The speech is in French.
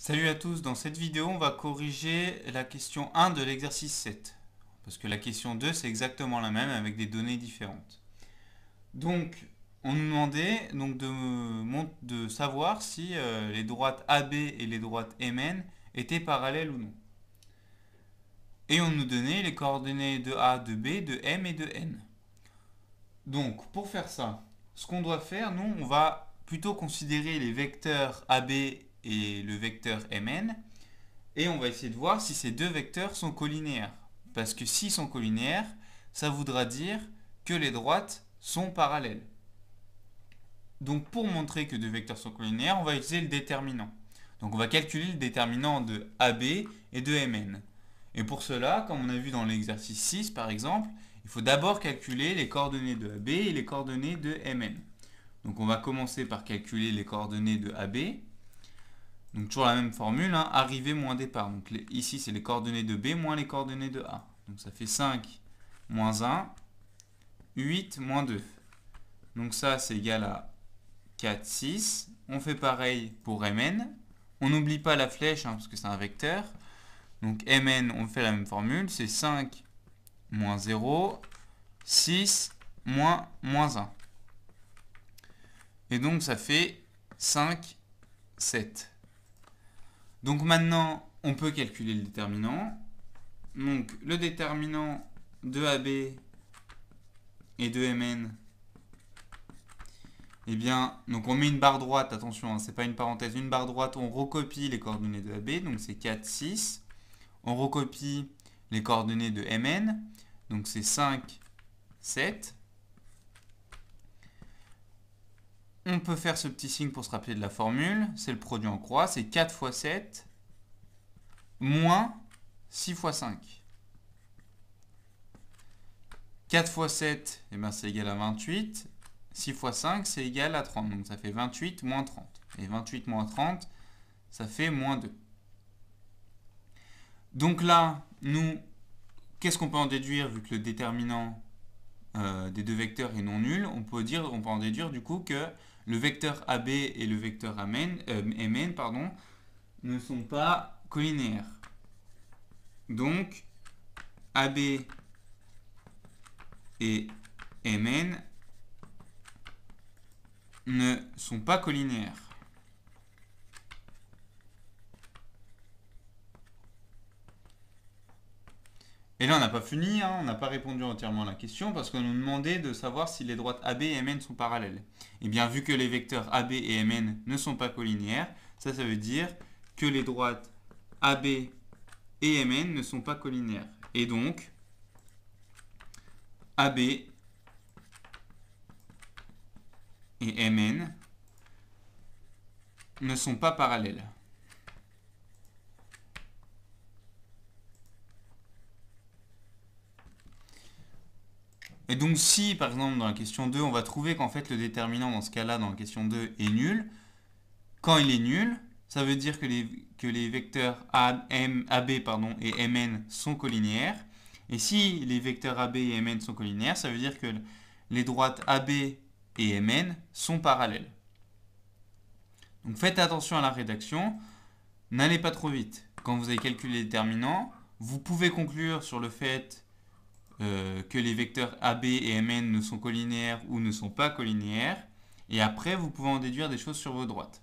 Salut à tous, dans cette vidéo on va corriger la question 1 de l'exercice 7. Parce que la question 2 c'est exactement la même avec des données différentes. Donc on nous demandait de savoir si les droites AB et les droites MN étaient parallèles ou non. Et on nous donnait les coordonnées de A, de B, de M et de N. Donc pour faire ça, ce qu'on doit faire, nous on va plutôt considérer les vecteurs AB et le vecteur MN. Et on va essayer de voir si ces deux vecteurs sont collinéaires. Parce que s'ils sont collinéaires, ça voudra dire que les droites sont parallèles. Donc pour montrer que deux vecteurs sont collinéaires, on va utiliser le déterminant. Donc on va calculer le déterminant de AB et de MN. Et pour cela, comme on a vu dans l'exercice 6 par exemple, il faut d'abord calculer les coordonnées de AB et les coordonnées de MN. Donc on va commencer par calculer les coordonnées de AB. Donc toujours la même formule, hein, arrivée moins départ. Donc ici c'est les coordonnées de B moins les coordonnées de A. Donc ça fait 5 moins 1, 8 moins 2. Donc ça c'est égal à 4, 6. On fait pareil pour Mn. On n'oublie pas la flèche hein, parce que c'est un vecteur. Donc Mn, on fait la même formule, c'est 5 moins 0, 6 moins 1. Et donc ça fait 5, 7. Donc maintenant, on peut calculer le déterminant. Donc le déterminant de AB et de Mn, eh bien, donc on met une barre droite, attention, hein, c'est pas une parenthèse, une barre droite, on recopie les coordonnées de AB, donc c'est 4, 6. On recopie les coordonnées de Mn, donc c'est 5, 7. On peut faire ce petit signe pour se rappeler de la formule, c'est le produit en croix, c'est 4 fois 7 moins 6 fois 5. 4 fois 7, eh ben, c'est égal à 28. 6 fois 5, c'est égal à 30. Donc ça fait 28 moins 30. Et 28 moins 30, ça fait moins 2. Donc là, nous, qu'est-ce qu'on peut en déduire vu que le déterminant des deux vecteurs est non nul? On peut en déduire du coup que le vecteur AB et le vecteur MN ne sont pas collinéaires. Donc, AB et Mn ne sont pas collinéaires. Et là, on n'a pas fini, hein, on n'a pas répondu entièrement à la question parce qu'on nous demandait de savoir si les droites AB et Mn sont parallèles. Et bien, vu que les vecteurs AB et Mn ne sont pas collinéaires, ça veut dire que les droites AB et Mn ne sont pas collinéaires. Et donc, AB et Mn ne sont pas parallèles. Et donc si, par exemple, dans la question 2, on va trouver qu'en fait le déterminant dans ce cas-là, dans la question 2, est nul, quand il est nul, ça veut dire que les vecteurs AB et Mn sont collinéaires. Et si les vecteurs AB et Mn sont collinéaires, ça veut dire que les droites AB et Mn sont parallèles. Donc faites attention à la rédaction, n'allez pas trop vite. Quand vous avez calculé les déterminants, vous pouvez conclure sur le fait que les vecteurs AB et Mn ne sont collinéaires ou ne sont pas collinéaires. Et après, vous pouvez en déduire des choses sur vos droites.